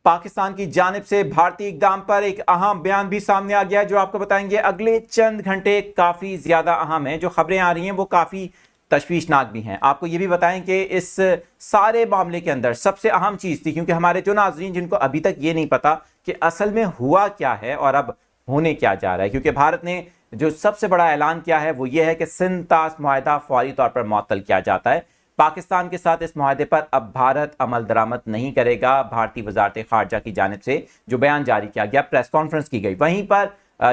پاکستان کی جانب سے بھارتی اقدام پر ایک اہم بیان بھی سامنے آ گیا ہے جو آپ کو بتائیں گے. اگلے چند گھنٹے کافی زیادہ اہم ہیں. جو خبریں آ رہی ہیں وہ کافی تشویشناک بھی ہیں. آپ کو یہ بھی بتائیں کہ اس سارے معاملے کے اندر سب سے اہم چیز تھی, کیونکہ ہمارے جو ناظرین جن کو ابھی تک یہ نہیں پتا کہ اصل میں ہوا کیا ہے اور اب ہونے کیا جا رہا ہے, کیونکہ بھارت نے جو سب سے بڑا اعلان کیا ہے وہ یہ ہے کہ سندھ طاس معاہدہ فوری طور پر معطل کیا جاتا ہے. پاکستان کے ساتھ اس معاہدے پر اب بھارت عمل درآمد نہیں کرے گا. بھارتی وزارت خارجہ کی جانب سے جو بیان جاری کیا گیا, پریس کانفرنس کی گئی. وہیں پر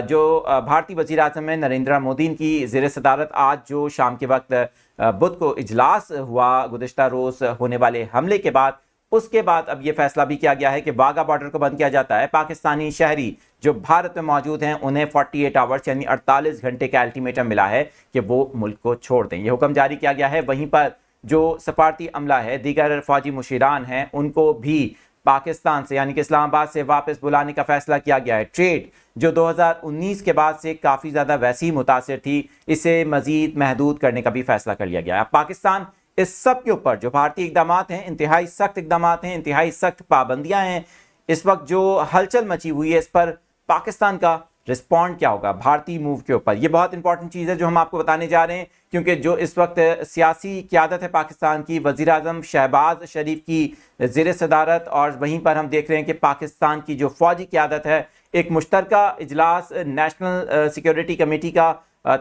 جو بھارتی وزیر اعظم ہیں نریندر مودی کی زیر صدارت آج جو شام کے وقت بدھ کو اجلاس ہوا گزشتہ روز ہونے والے حملے کے بعد, اس کے بعد اب یہ فیصلہ بھی کیا گیا ہے کہ واگا بارڈر کو بند کیا جاتا ہے. پاکستانی شہری جو بھارت میں موجود ہیں انہیں 48 آورز یعنی 48 گھنٹے کا الٹیمیٹم ملا ہے کہ وہ ملک کو چھوڑ دیں. یہ حکم جاری کیا گیا ہے. وہیں پر جو سفارتی عملہ ہے, دیگر فوجی مشیران ہیں, ان کو بھی پاکستان سے یعنی کہ اسلام آباد سے واپس بلانے کا فیصلہ کیا گیا ہے. ٹریڈ جو 2019 کے بعد سے کافی زیادہ ویسے ہی متاثر تھی, اسے مزید محدود کرنے کا بھی فیصلہ کر لیا گیا ہے. پاکستان اس سب کے اوپر جو بھارتی اقدامات ہیں, انتہائی سخت اقدامات ہیں, انتہائی سخت پابندیاں ہیں, اس وقت جو ہلچل مچی ہوئی ہے, اس پر پاکستان کا رسپونڈ کیا ہوگا بھارتی موو کے اوپر. یہ بہت امپورٹنٹ چیز ہے جو ہم آپ کو بتانے جا رہے ہیں, کیونکہ جو اس وقت سیاسی قیادت ہے پاکستان کی, وزیر اعظم شہباز شریف کی زیر صدارت, اور وہیں پر ہم دیکھ رہے ہیں کہ پاکستان کی جو فوجی قیادت ہے, ایک مشترکہ اجلاس نیشنل سیکیورٹی کمیٹی کا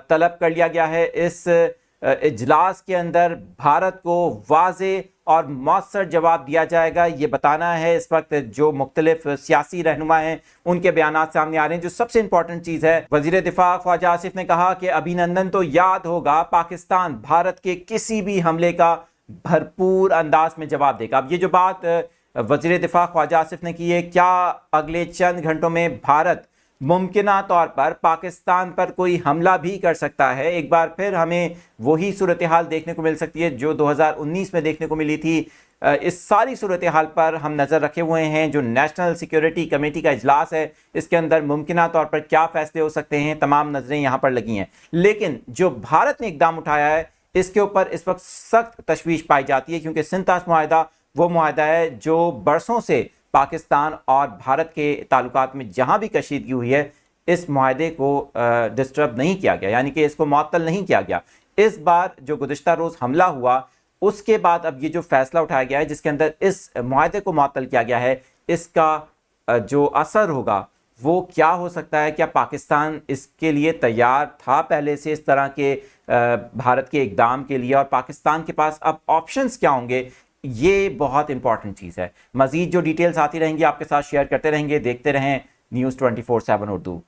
طلب کر لیا گیا ہے. اس اجلاس کے اندر بھارت کو واضح اور مؤثر جواب دیا جائے گا. یہ بتانا ہے اس وقت جو مختلف سیاسی رہنما ہیں ان کے بیانات سامنے آ رہے ہیں. جو سب سے امپورٹنٹ چیز ہے, وزیر دفاع خواجہ آصف نے کہا کہ ابھی نندن تو یاد ہوگا, پاکستان بھارت کے کسی بھی حملے کا بھرپور انداز میں جواب دے گا. اب یہ جو بات وزیر دفاع خواجہ آصف نے کی ہے, کیا اگلے چند گھنٹوں میں بھارت ممکنہ طور پر پاکستان پر کوئی حملہ بھی کر سکتا ہے؟ ایک بار پھر ہمیں وہی صورتحال دیکھنے کو مل سکتی ہے جو 2019 میں دیکھنے کو ملی تھی. اس ساری صورتحال پر ہم نظر رکھے ہوئے ہیں. جو نیشنل سیکیورٹی کمیٹی کا اجلاس ہے, اس کے اندر ممکنہ طور پر کیا فیصلے ہو سکتے ہیں, تمام نظریں یہاں پر لگی ہیں. لیکن جو بھارت نے اقدام اٹھایا ہے اس کے اوپر اس وقت سخت تشویش پائی جاتی ہے, کیونکہ سندھ طاس معاہدہ وہ معاہدہ ہے جو برسوں سے پاکستان اور بھارت کے تعلقات میں جہاں بھی کشیدگی ہوئی ہے, اس معاہدے کو ڈسٹرب نہیں کیا گیا, یعنی کہ اس کو معطل نہیں کیا گیا. اس بار جو گزشتہ روز حملہ ہوا, اس کے بعد اب یہ جو فیصلہ اٹھایا گیا ہے جس کے اندر اس معاہدے کو معطل کیا گیا ہے, اس کا جو اثر ہوگا وہ کیا ہو سکتا ہے؟ کیا پاکستان اس کے لیے تیار تھا پہلے سے اس طرح کے بھارت کے اقدام کے لیے, اور پاکستان کے پاس اب آپشنز کیا ہوں گے؟ یہ بہت امپورٹنٹ چیز ہے. مزید جو ڈیٹیلز آتی رہیں گی آپ کے ساتھ شیئر کرتے رہیں گے. دیکھتے رہیں نیوز 24/7 اردو.